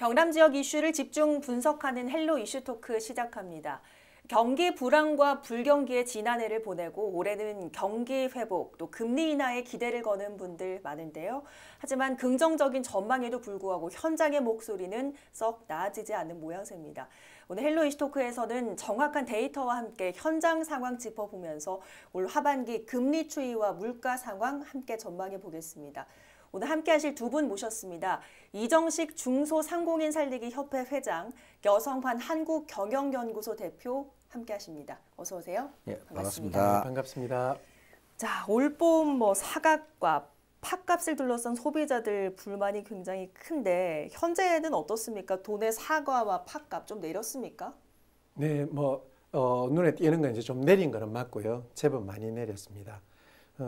경남 지역 이슈를 집중 분석하는 헬로 이슈 토크 시작합니다. 경기 불황과 불경기의 지난해를 보내고 올해는 경기 회복, 또 금리 인하에 기대를 거는 분들 많은데요. 하지만 긍정적인 전망에도 불구하고 현장의 목소리는 썩 나아지지 않는 모양새입니다. 오늘 헬로 이슈 토크에서는 정확한 데이터와 함께 현장 상황 짚어보면서 올 하반기 금리 추이와 물가 상황 함께 전망해 보겠습니다. 오늘 함께 하실 두 분 모셨습니다. 이정식 중소상공인 살리기 협회 회장, 여성반 한국경영연구소 대표 함께 하십니다. 어서 오세요. 예, 반갑습니다. 반갑습니다. 자, 올봄 사각과 팥값을 둘러싼 소비자들 불만이 굉장히 큰데 현재는 어떻습니까? 도내 사과와 팥값 좀 내렸습니까? 네, 눈에 띄는 건 이제 좀 내린 거는 맞고요. 제법 많이 내렸습니다.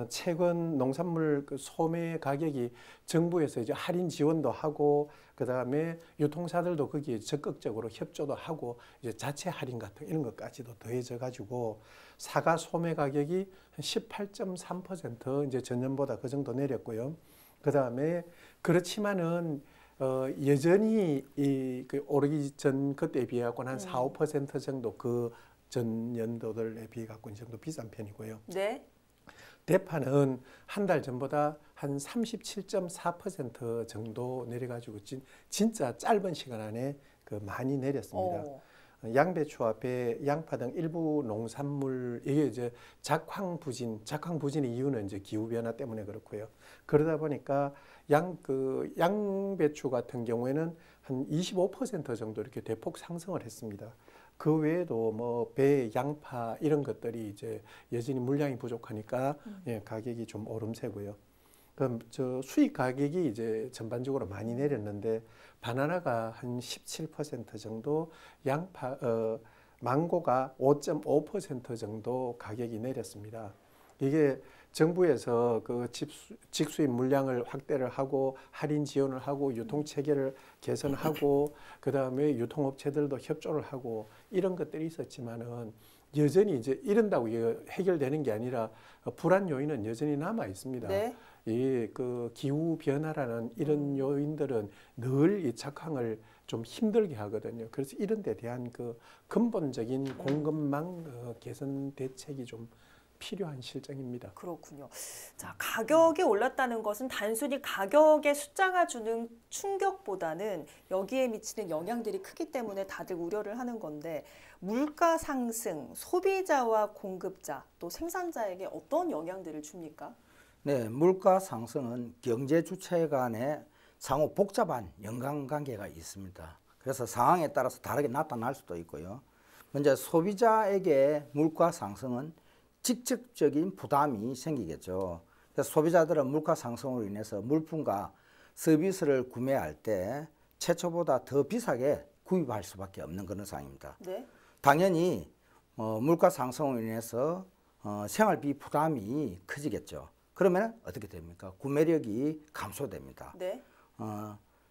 최근 농산물 소매 가격이 정부에서 이제 할인 지원도 하고 그다음에 유통사들도 거기에 적극적으로 협조도 하고 이제 자체 할인 같은 이런 것까지도 더해져 가지고 사과 소매 가격이 한 18.3% 이제 전년보다 그 정도 내렸고요. 그다음에 그렇지만은 여전히 오르기 전 그때에 비해 갖고는 한 4~5% 정도 그 전년도들에 비해 갖고 이 정도 비싼 편이고요. 네. 대파는 한 달 전보다 한 37.4% 정도 내려가지고 진짜 짧은 시간 안에 많이 내렸습니다. 양배추와 배, 양파 등 일부 농산물 이게 이제 작황부진의 이유는 이제 기후 변화 때문에 그렇고요. 그러다 보니까 양배추 같은 경우에는 한 25% 정도 이렇게 대폭 상승을 했습니다. 그 외에도 배, 양파 이런 것들이 이제 여전히 물량이 부족하니까 예, 가격이 좀 오름세고요. 그럼 수입 가격이 이제 전반적으로 많이 내렸는데 바나나가 한 17% 정도, 망고가 5.5% 정도 가격이 내렸습니다. 이게 정부에서 직수입 물량을 확대를 하고 할인 지원을 하고 유통 체계를 개선하고 그다음에 유통업체들도 협조를 하고 이런 것들이 있었지만은 여전히 이제 이런다고 해결되는 게 아니라 불안 요인은 여전히 남아 있습니다. 네. 이 기후 변화라는 이런 요인들은 늘 이 작황을 좀 힘들게 하거든요. 그래서 이런 데 대한 근본적인 공급망 개선 대책이 좀 필요한 실정입니다. 그렇군요. 자, 가격이 올랐다는 것은 단순히 가격의 숫자가 주는 충격보다는 여기에 미치는 영향들이 크기 때문에 다들 우려를 하는 건데 물가 상승, 소비자와 공급자, 또 생산자에게 어떤 영향들을 줍니까? 네, 물가 상승은 경제 주체 간의 상호 복잡한 연관관계가 있습니다. 그래서 상황에 따라서 다르게 나타날 수도 있고요. 먼저 소비자에게 물가 상승은 직접적인 부담이 생기겠죠. 그래서 소비자들은 물가 상승으로 인해서 물품과 서비스를 구매할 때 최초보다 더 비싸게 구입할 수밖에 없는 그런 상황입니다. 네. 당연히 물가 상승으로 인해서 생활비 부담이 커지겠죠. 그러면 어떻게 됩니까? 구매력이 감소됩니다. 네.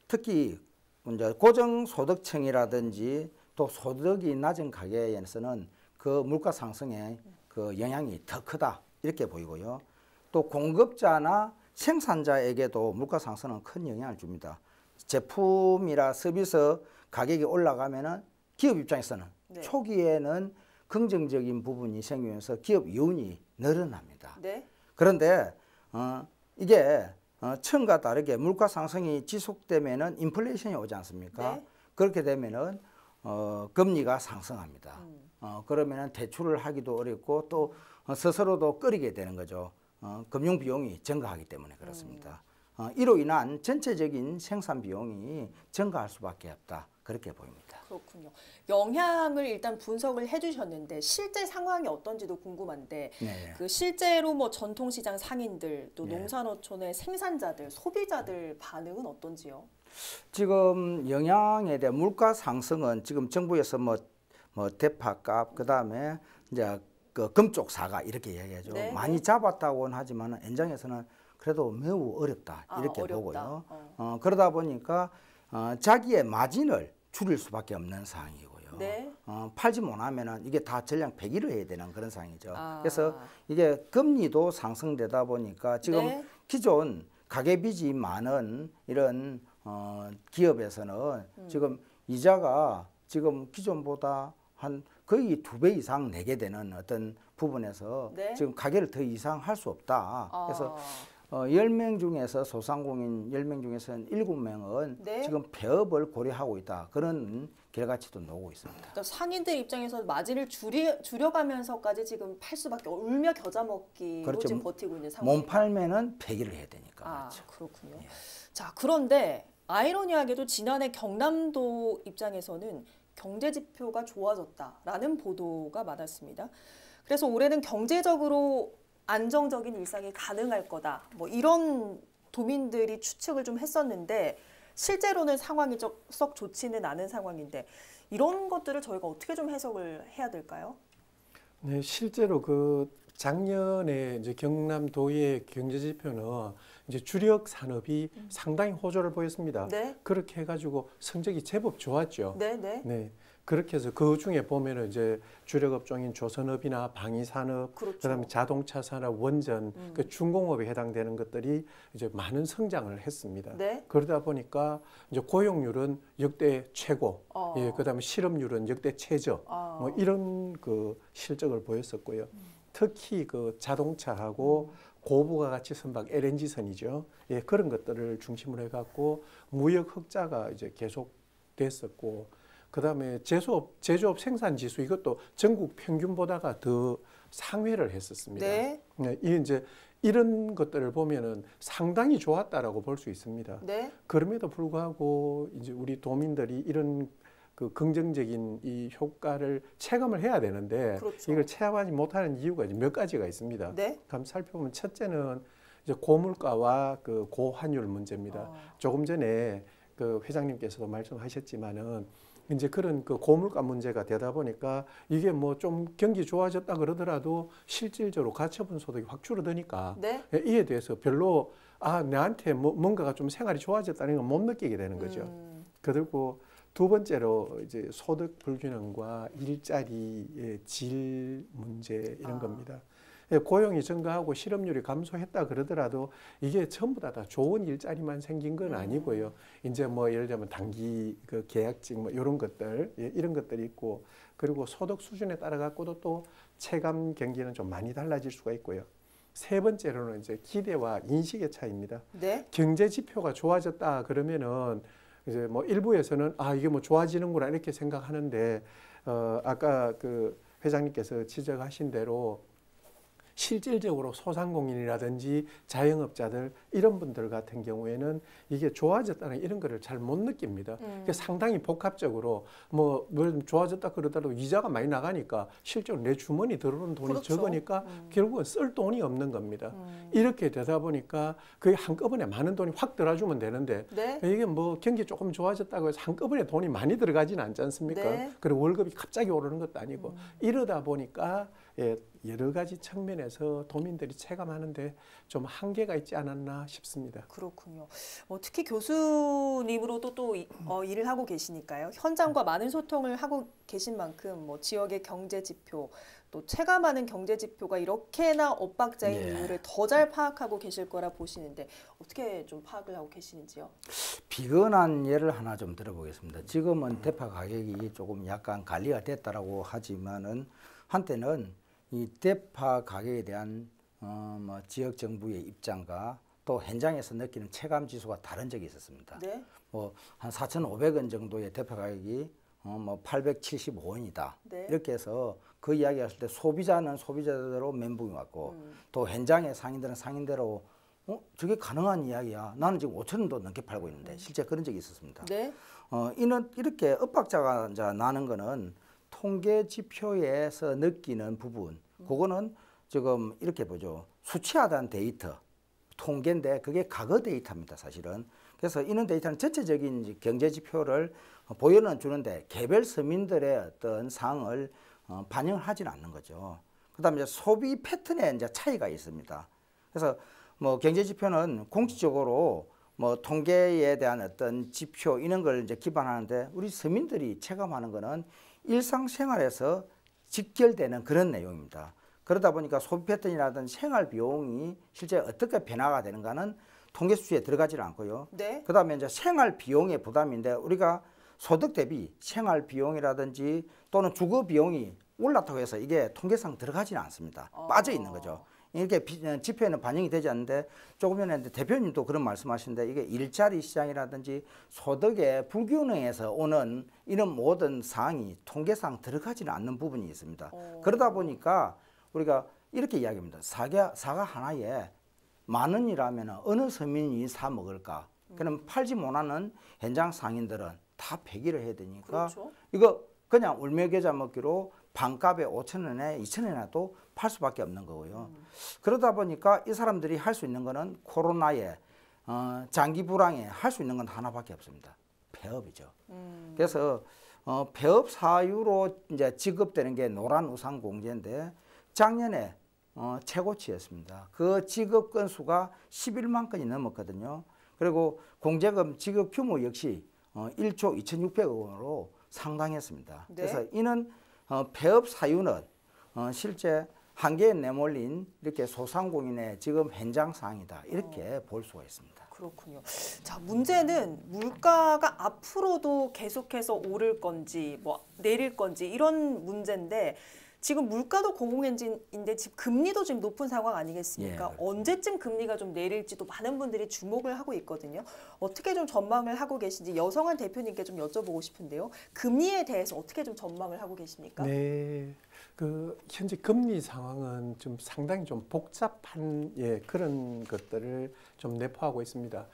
특히 이제 고정소득층이라든지 또 소득이 낮은 가게에서는 그 물가 상승에 영향이 더 크다 이렇게 보이고요. 또 공급자나 생산자에게도 물가 상승은 큰 영향을 줍니다. 제품이나 서비스 가격이 올라가면은 기업 입장에서는 네. 초기에는 긍정적인 부분이 생기면서 기업 이윤이 늘어납니다. 네. 그런데 이게 처음과 다르게 물가 상승이 지속되면은 인플레이션이 오지 않습니까? 네. 그렇게 되면은 금리가 상승합니다. 그러면은 대출을 하기도 어렵고 또 스스로도 꺼리게 되는 거죠. 금융 비용이 증가하기 때문에 그렇습니다. 이로 인한 전체적인 생산 비용이 증가할 수밖에 없다. 그렇게 보입니다. 그렇군요. 영향을 일단 분석을 해주셨는데 실제 상황이 어떤지도 궁금한데 네. 실제로 전통시장 상인들 또 네. 농산어촌의 생산자들, 소비자들 반응은 어떤지요? 지금 영향에 대한 물가 상승은 지금 정부에서 대파값 그다음에 이제 금쪽 사과 이렇게 이야기하죠. 네. 많이 잡았다고는 하지만 현장에서는 그래도 매우 어렵다 이렇게 어렵다. 보고요. 그러다 보니까 자기의 마진을 줄일 수밖에 없는 상황이고요. 네. 팔지 못하면은 이게 다 전량 폐기를 해야 되는 그런 상황이죠. 그래서 이게 금리도 상승되다 보니까 지금 네. 기존 가계빚이 많은 이런 기업에서는 지금 이자가 지금 기존보다 한 거의 2배 이상 내게 되는 어떤 부분에서 네. 지금 가계를 더 이상 할 수 없다. 그래서 10명 중에서 소상공인 10명 중에서는 7명은 네. 지금 폐업을 고려하고 있다. 그런 결과치도 나오고 있습니다. 그러니까 상인들 입장에서 마진을 줄여가면서까지 지금 팔 수밖에 울며 겨자 먹기로 그렇죠. 지금 버티고 있는 상황입니다. 몸 팔면은 폐기를 해야 되니까. 아, 그렇죠. 그렇군요. 자, 그런데 아이러니하게도 지난해 경남도 입장에서는 경제 지표가 좋아졌다라는 보도가 많았습니다. 그래서 올해는 경제적으로 안정적인 일상이 가능할 거다. 뭐 이런 도민들이 추측을 좀 했었는데 실제로는 상황이 썩 좋지는 않은 상황인데 이런 것들을 저희가 어떻게 좀 해석을 해야 될까요? 네, 실제로 그 작년에 이제 경남도의 경제 지표는 이제 주력 산업이 상당히 호조를 보였습니다. 네. 그렇게 해가지고 성적이 제법 좋았죠. 네, 네. 네. 그렇게 해서 그 중에 보면은 이제 주력 업종인 조선업이나 방위산업, 그렇죠. 그다음에 자동차 산업, 원전, 그 중공업에 해당되는 것들이 이제 많은 성장을 했습니다. 네. 그러다 보니까 이제 고용률은 역대 최고, 예, 그다음에 실업률은 역대 최저, 뭐 이런 그 실적을 보였었고요. 특히 그 자동차하고 고부가 가치 선박 LNG선이죠. 예, 그런 것들을 중심으로 해갖고 무역 흑자가 이제 계속 됐었고. 그다음에 제조업 생산 지수 이것도 전국 평균보다가 더 상회를 했었습니다. 네. 네, 이 이제 이런 것들을 보면은 상당히 좋았다라고 볼 수 있습니다. 네. 그럼에도 불구하고 이제 우리 도민들이 이런 그 긍정적인 이 효과를 체감을 해야 되는데 그렇죠. 이걸 체험하지 못하는 이유가 이제 몇 가지가 있습니다. 네. 그럼 살펴보면 첫째는 이제 고물가와 그 고환율 문제입니다. 조금 전에 그 회장님께서도 말씀하셨지만은 이제 그런 그 고물가 문제가 되다 보니까 이게 뭐 좀 경기 좋아졌다 그러더라도 실질적으로 가처분 소득이 확 줄어드니까 네. 이에 대해서 별로 나한테 뭔가가 좀 생활이 좋아졌다는 걸 못 느끼게 되는 거죠. 그리고 두 번째로 이제 소득 불균형과 일자리의 질 문제 이런 겁니다. 고용이 증가하고 실업률이 감소했다 그러더라도 이게 전부 다 좋은 일자리만 생긴 건 아니고요. 이제 뭐 예를 들면 단기 그 계약직 뭐 이런 것들, 이런 것들이 있고, 그리고 소득 수준에 따라 갖고도 또 체감 경기는 좀 많이 달라질 수가 있고요. 세 번째로는 이제 기대와 인식의 차이입니다. 네. 경제 지표가 좋아졌다 그러면은 이제 뭐 일부에서는 이게 뭐 좋아지는구나 이렇게 생각하는데 아까 그 회장님께서 지적하신 대로 실질적으로 소상공인이라든지 자영업자들 이런 분들 같은 경우에는 이게 좋아졌다는 이런 거를 잘 못 느낍니다. 상당히 복합적으로 뭐 좋아졌다 그러더라도 이자가 많이 나가니까 실제로 내 주머니 들어오는 돈이 그렇죠. 적으니까 결국은 쓸 돈이 없는 겁니다. 이렇게 되다 보니까 거의 한꺼번에 많은 돈이 확 들어주면 되는데 네. 이게 뭐 경기 조금 좋아졌다고 해서 한꺼번에 돈이 많이 들어가지는 않지 않습니까? 네. 그리고 월급이 갑자기 오르는 것도 아니고 이러다 보니까 여러 가지 측면에서 도민들이 체감하는데 좀 한계가 있지 않았나 싶습니다. 그렇군요. 특히 교수님으로도 또 일을 하고 계시니까요. 현장과 많은 소통을 하고 계신 만큼 뭐 지역의 경제 지표, 또 체감하는 경제 지표가 이렇게나 엇박자인 이유를 더 잘 파악하고 계실 거라 보시는데 어떻게 좀 파악을 하고 계시는지요? 비근한 예를 하나 좀 들어보겠습니다. 지금은 대파 가격이 조금 약간 관리가 됐다라고 하지만은 한때는 이 대파 가격에 대한 뭐 지역 정부의 입장과 또 현장에서 느끼는 체감 지수가 다른 적이 있었습니다. 네. 뭐 한 4,500원 정도의 대파 가격이 뭐 875원이다. 네. 이렇게 해서 그 이야기했을 때 소비자는 소비자대로 멘붕이 왔고 또 현장의 상인들은 상인대로 저게 가능한 이야기야. 나는 지금 5,000원도 넘게 팔고 있는데 실제 그런 적이 있었습니다. 네. 이렇게 엇박자가 이제 나는 거는 통계 지표에서 느끼는 부분, 그거는 지금 이렇게 보죠. 수치화된 데이터, 통계인데 그게 과거 데이터입니다, 사실은. 그래서 이런 데이터는 전체적인 경제 지표를 보여는 주는데 개별 서민들의 어떤 상황을 반영을 하지는 않는 거죠. 그다음에 이제 소비 패턴에 이제 차이가 있습니다. 그래서 뭐 경제 지표는 공식적으로 뭐 통계에 대한 어떤 지표 이런 걸 이제 기반하는데 우리 서민들이 체감하는 거는 일상생활에서 직결되는 그런 내용입니다. 그러다 보니까 소비 패턴이라든 생활 비용이 실제 어떻게 변화가 되는가는 통계 수치에 들어가지는 않고요. 네. 그다음에 이제 생활 비용의 부담인데 우리가 소득 대비 생활 비용이라든지 또는 주거 비용이 올랐다고 해서 이게 통계상 들어가지는 않습니다. 빠져 있는 거죠. 이렇게 지표에는 반영이 되지 않는데 조금 전에 대표님도 그런 말씀하시는데 이게 일자리 시장이라든지 소득의 불균형에서 오는 이런 모든 사항이 통계상 들어가지는 않는 부분이 있습니다. 그러다 보니까 우리가 이렇게 이야기합니다. 사과 하나에 10,000원이라면 어느 서민이 사 먹을까? 그럼 팔지 못하는 현장 상인들은 다 폐기를 해야 되니까 그렇죠. 이거 그냥 울며겨자 먹기로 반값에 5,000원에 2,000원이라도 팔 수밖에 없는 거고요. 그러다 보니까 이 사람들이 할 수 있는 거는 코로나에 장기 불황에 할 수 있는 건 하나밖에 없습니다. 폐업이죠. 그래서 폐업 사유로 이제 지급되는 게 노란우산공제인데 작년에 최고치였습니다. 그 지급 건수가 11만 건이 넘었거든요. 그리고 공제금 지급 규모 역시 1조 2,600억 원으로 상당했습니다. 네. 그래서 이는 폐업 사유는 실제 한계에 내몰린 이렇게 소상공인의 지금 현장 상황이다 이렇게 볼 수가 있습니다. 그렇군요. 자, 문제는 물가가 앞으로도 계속해서 오를 건지 뭐 내릴 건지 이런 문제인데 지금 물가도 고공행진인데 지금 금리도 지금 높은 상황 아니겠습니까? 예. 언제쯤 금리가 좀 내릴지도 많은 분들이 주목을 하고 있거든요. 어떻게 좀 전망을 하고 계신지 여성한 대표님께 좀 여쭤보고 싶은데요. 금리에 대해서 어떻게 좀 전망을 하고 계십니까? 네, 그 현재 금리 상황은 좀 상당히 좀 복잡한 그런 것들을 좀 내포하고 있습니다.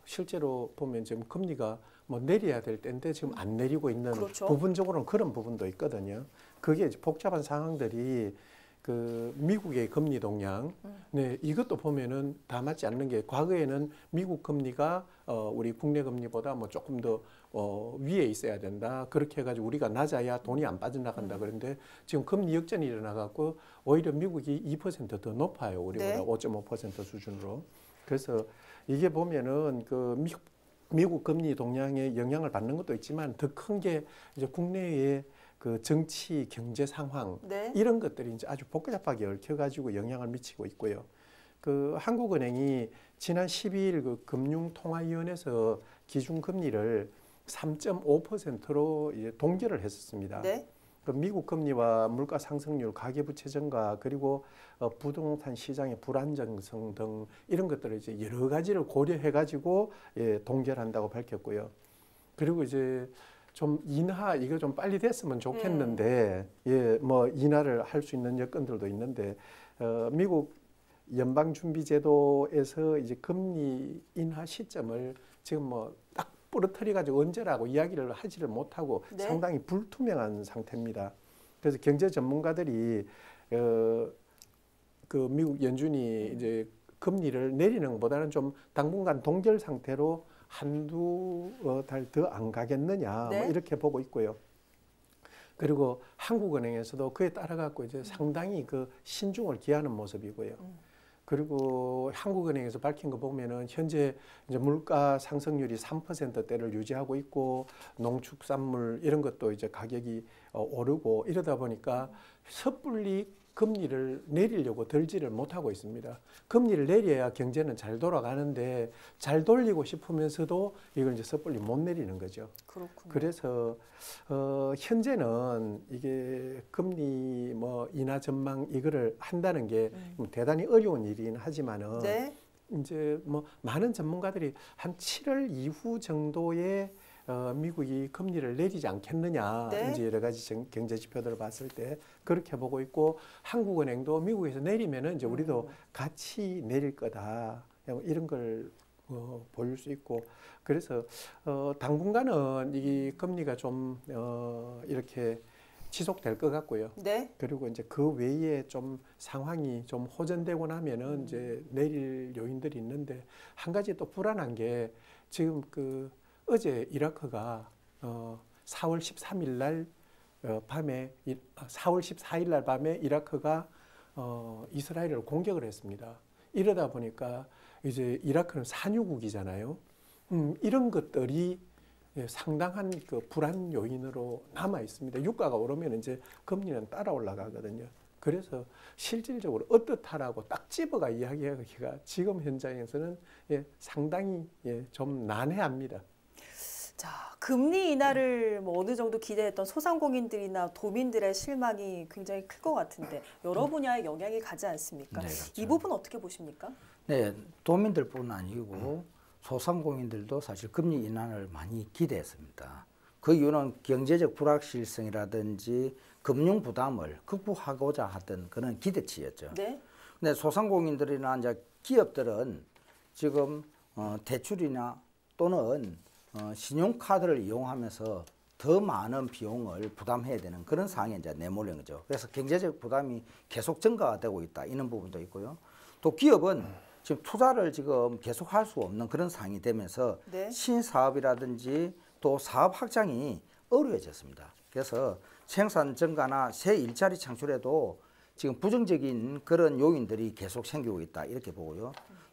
실제로 보면 지금 금리가 뭐 내려야 될 때인데 지금 안 내리고 있는 그렇죠. 부분적으로는 그런 부분도 있거든요. 그게 이제 복잡한 상황들이 그 미국의 금리 동향, 네, 이것도 보면은 다 맞지 않는 게 과거에는 미국 금리가 우리 국내 금리보다 뭐 조금 더 위에 있어야 된다. 그렇게 해가지고 우리가 낮아야 돈이 안 빠져나간다. 그런데 지금 금리 역전이 일어나갖고 오히려 미국이 2% 더 높아요. 우리보다 네. 5.5% 수준으로. 그래서 이게 보면은 그 미국 금리 동향에 영향을 받는 것도 있지만 더 큰 게 이제 국내의 그 정치, 경제 상황 네. 이런 것들이 이제 아주 복잡하게 얽혀가지고 영향을 미치고 있고요. 그 한국은행이 지난 12일 그 금융통화위원회에서 기준금리를 3.5%로 이제 동결을 했었습니다. 네. 그 미국 금리와 물가 상승률, 가계부채 증가, 그리고 부동산 시장의 불안정성 등 이런 것들을 이제 여러 가지를 고려해가지고 동결한다고 밝혔고요. 그리고 이제 좀 인하 이거 좀 빨리 됐으면 좋겠는데 뭐 인하를 할 수 있는 여건들도 있는데 미국 연방준비제도에서 이제 금리 인하 시점을 지금 뭐 딱 부러뜨려 가지고 언제라고 이야기를 하지를 못하고 네. 상당히 불투명한 상태입니다. 그래서 경제 전문가들이 그 미국 연준이 이제 금리를 내리는 것보다는 좀 당분간 동결 상태로 한두 달 더 안 가겠느냐 네. 뭐 이렇게 보고 있고요. 그리고 한국은행에서도 그에 따라 갖고 이제 상당히 그 신중을 기하는 모습이고요. 그리고 한국은행에서 밝힌 거 보면은 현재 이제 물가 상승률이 3%대를 유지하고 있고 농축산물 이런 것도 이제 가격이 오르고 이러다 보니까 섣불리 금리를 내리려고 들지를 못하고 있습니다. 금리를 내려야 경제는 잘 돌아가는데 잘 돌리고 싶으면서도 이걸 이제 섣불리 못 내리는 거죠. 그렇군요. 그래서 현재는 이게 금리 뭐 인하 전망 이거를 한다는 게 대단히 어려운 일이긴 하지만은 네. 이제 뭐 많은 전문가들이 한 7월 이후 정도에 미국이 금리를 내리지 않겠느냐 네. 이제 여러 가지 경제 지표들을 봤을 때 그렇게 보고 있고 한국은행도 미국에서 내리면은 이제 우리도 같이 내릴 거다 이런 걸 보일 수 있고 그래서 당분간은 이 금리가 좀 이렇게 지속될 것 같고요. 네. 그리고 이제 그 외에 좀 상황이 좀 호전되고 나면은 이제 내릴 요인들이 있는데 한 가지 또 불안한 게 지금 그 어제 이라크가 4월 13일 날 밤에 4월 14일 날 밤에 이라크가 이스라엘을 공격을 했습니다. 이러다 보니까 이제 이라크는 산유국이잖아요. 이런 것들이 상당한 그 불안 요인으로 남아 있습니다. 유가가 오르면 이제 금리는 따라 올라가거든요. 그래서 실질적으로 어떻다라고 딱 집어가 이야기하기가 지금 현장에서는 상당히 좀 난해합니다. 자, 금리 인하를 뭐 어느 정도 기대했던 소상공인들이나 도민들의 실망이 굉장히 클 것 같은데 여러 분야에 영향이 가지 않습니까? 네, 그렇죠. 이 부분 어떻게 보십니까? 네, 도민들뿐 아니고 소상공인들도 사실 금리 인하를 많이 기대했습니다. 그 이유는 경제적 불확실성이라든지 금융 부담을 극복하고자 하던 그런 기대치였죠. 네. 근데 소상공인들이나 이제 기업들은 지금 대출이나 또는 신용카드를 이용하면서 더 많은 비용을 부담해야 되는 그런 상황에 이제 내몰린 거죠. 그래서 경제적 부담이 계속 증가가 되고 있다. 이런 부분도 있고요. 또 기업은 지금 투자를 지금 계속 할 수 없는 그런 상황이 되면서 네. 신사업이라든지 또 사업 확장이 어려워졌습니다. 그래서 생산 증가나 새 일자리 창출에도 지금 부정적인 그런 요인들이 계속 생기고 있다. 이렇게 보고요.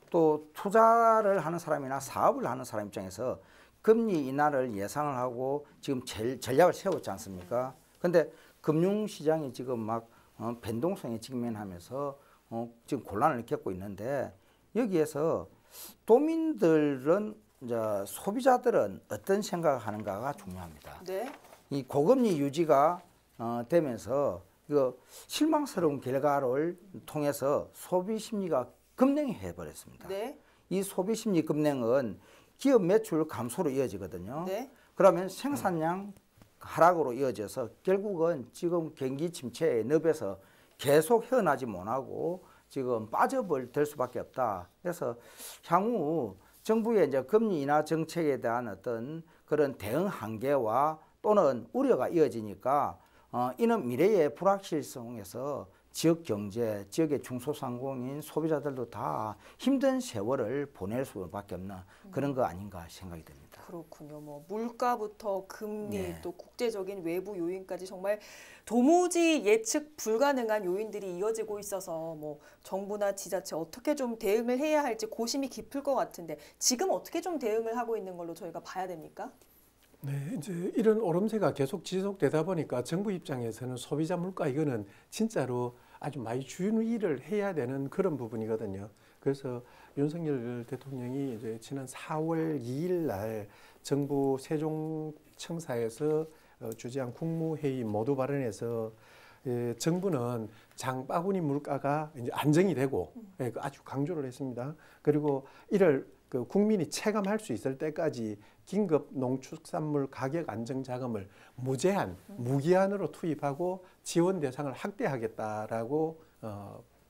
또 투자를 하는 사람이나 사업을 하는 사람 입장에서 금리 인하를 예상을 하고 지금 전략을 세웠지 않습니까? 근데 금융시장이 지금 막 변동성에 직면하면서 지금 곤란을 겪고 있는데 여기에서 도민들은 이제 소비자들은 어떤 생각을 하는가가 중요합니다. 네. 이 고금리 유지가 되면서 이거 실망스러운 결과를 통해서 소비 심리가 급냉해 버렸습니다. 네. 이 소비 심리 급냉은 기업 매출 감소로 이어지거든요. 네. 그러면 생산량 하락으로 이어져서 결국은 지금 경기 침체의 늪에서 계속 헤어나지 못하고 지금 빠져들 수밖에 없다. 그래서 향후 정부의 이제 금리 인하 정책에 대한 어떤 그런 대응 한계와 또는 우려가 이어지니까 이는 미래의 불확실성에서 지역 경제, 지역의 중소상공인 소비자들도 다 힘든 세월을 보낼 수밖에 없는 그런 거 아닌가 생각이 됩니다. 그렇군요. 뭐 물가부터 금리 네. 또 국제적인 외부 요인까지 정말 도무지 예측 불가능한 요인들이 이어지고 있어서 뭐 정부나 지자체 어떻게 좀 대응을 해야 할지 고심이 깊을 것 같은데 지금 어떻게 좀 대응을 하고 있는 걸로 저희가 봐야 됩니까? 네, 이제 이런 오름세가 계속 지속되다 보니까 정부 입장에서는 소비자 물가 이거는 진짜로 아주 많이 주의를 해야 되는 그런 부분이거든요. 그래서 윤석열 대통령이 이제 지난 4월 2일 날 정부 세종청사에서 주재한 국무회의 모두 발언에서 정부는 장바구니 물가가 이제 안정이 되고 아주 강조를 했습니다. 그리고 이를 국민이 체감할 수 있을 때까지 긴급 농축산물 가격 안정 자금을 무제한, 무기한으로 투입하고 지원 대상을 확대하겠다라고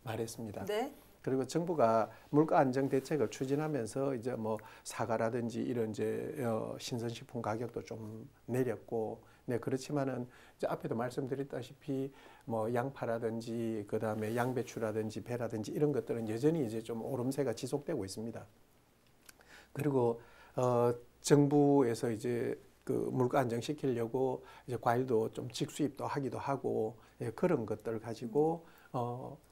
말했습니다. 네. 그리고 정부가 물가 안정 대책을 추진하면서 이제 뭐 사과라든지 이런 이제 신선식품 가격도 좀 내렸고, 네 그렇지만은 이제 앞에도 말씀드렸다시피 뭐 양파라든지 그다음에 양배추라든지 배라든지 이런 것들은 여전히 이제 좀 오름세가 지속되고 있습니다. 그리고 정부에서 이제 그 물가 안정시키려고 이제 과일도 좀 직수입도 하기도 하고 그런 것들 가지고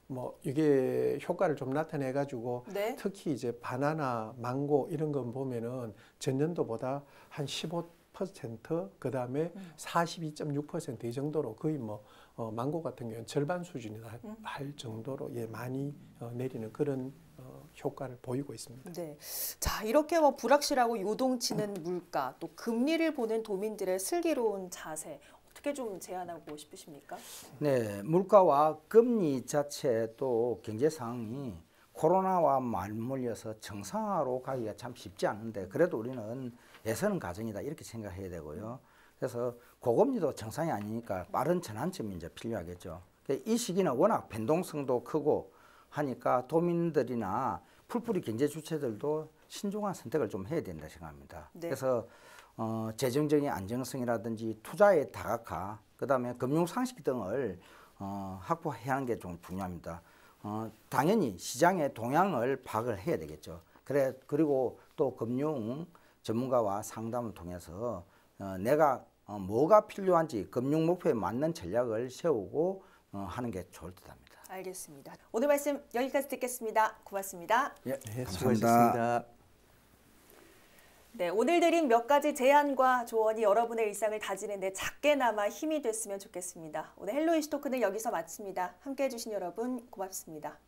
뭐 이게 효과를 좀 나타내 가지고 네. 특히 이제 바나나, 망고 이런 거 보면은 전년도보다 한 15% 그다음에 42.6% 이 정도로 거의 뭐 망고 같은 경우는 절반 수준이다 할 정도로 많이 내리는 그런 효과를 보이고 있습니다. 네. 자, 이렇게 뭐 불확실하고 요동치는 물가, 또 금리를 보는 도민들의 슬기로운 자세, 어떻게 좀 제안하고 싶으십니까? 네, 물가와 금리 자체 또 경제 상황이 코로나와 맞물려서 정상화로 가기가 참 쉽지 않은데 그래도 우리는 애쓰는 과정이다 이렇게 생각해야 되고요. 그래서 고금리도 정상이 아니니까 빠른 전환점이 이제 필요하겠죠. 이 시기는 워낙 변동성도 크고 하니까 도민들이나 풀뿌리 경제 주체들도 신중한 선택을 좀 해야 된다 생각합니다. 네. 그래서 재정적인 안정성이라든지 투자의 다각화, 그다음에 금융 상식 등을 확보해야 하는 게 좀 중요합니다. 당연히 시장의 동향을 파악을 해야 되겠죠. 그리고 또 금융 전문가와 상담을 통해서 내가 뭐가 필요한지 금융 목표에 맞는 전략을 세우고 하는 게 좋을 듯합니다. 알겠습니다. 오늘 말씀 여기까지 듣겠습니다. 고맙습니다. 예, 네, 감사합니다. 수고하셨습니다. 네, 오늘 드린 몇 가지 제안과 조언이 여러분의 일상을 다지는 데 작게나마 힘이 됐으면 좋겠습니다. 오늘 헬로 이슈 토크는 여기서 마칩니다. 함께해 주신 여러분 고맙습니다.